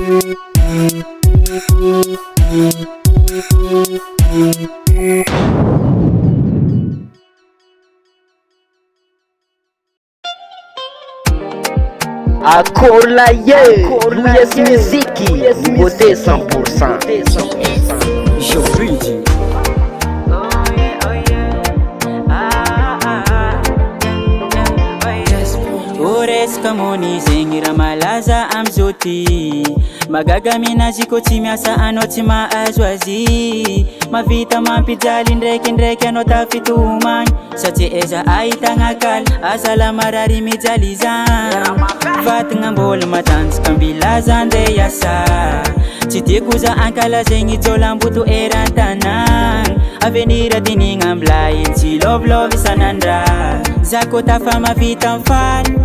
Accord la Gasy musique, nouveauté 100%. LWIJY. Oresika moni zegny raha malaza amizao ty. Magaga minazy ko tsy miasa anao tsy mahazo azy. Mavita mampijaly ndraikindraiky anao tafitomagny. Satria eza ahitagna kaly asala marary mijaly zany. Vatagna mbola matanjaka mbilaza andeha hiasa. Tsy tiako za ankalazegny jolamboto eran-tanagna. Avenir dinigna ambilay tsy lovolova isan'andra. Za ko tafa mavita mifaly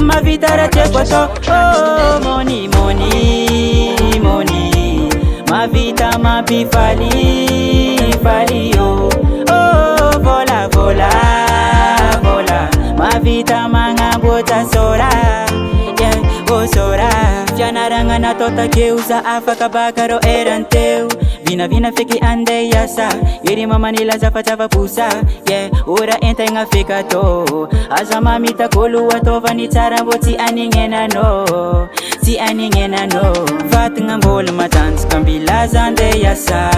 mavita raha tiako atao. Oh, money, money, money. Mavita mampifaly faly oh. Oh, vola, vola, vola. Mavita magnamboatra sora. Yeah, oh sora. Fianaragna natao takeo za afaka baka rô eranteo. Vinavina feky andeha hiasa. Iry mamanila zafatsava-posa. Yeah, ora entegna feky atao. Aza mamita kolo ataovany tsara mbô tsy anignenanao. Tsy anignenanao. Vatagna mbola matanjaka mbilaza andeha hiasa.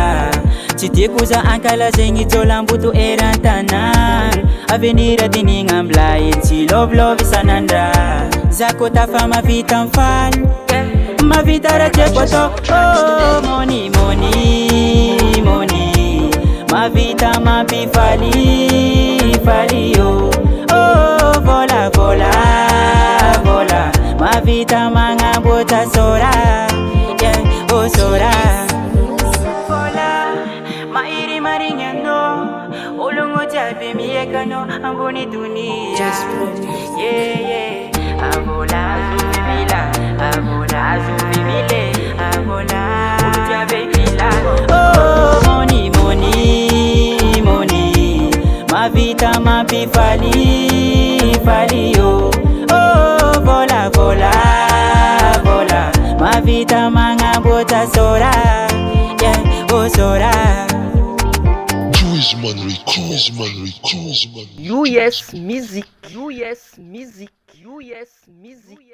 Tsy tiako za ankalazegny jolamboto eran-tanagna. Avenir dinigna ambilay tsy lovolova isan'andra. Za ko tafa mavita mifaly mavita raha tiako atao. Oh, money, money, money. Mavita mampifaly faly oh. Oh, vola, vola, vola. Mavita magnamboatra sora. Yeah, oh sora. Vola, mairy marigny anao. Ologno jiaby miekano ambony dunia. Yeah, yeah. Avola, vivila, avola, vivile, avola, vivila. Oh, money, money, money. Mavita mampifaly faly oh. Oh, vola, vola, vola. Mavita magnamboatra sora. Yeah, oh sora. Gasy musique, Gasy musique, Gasy musique.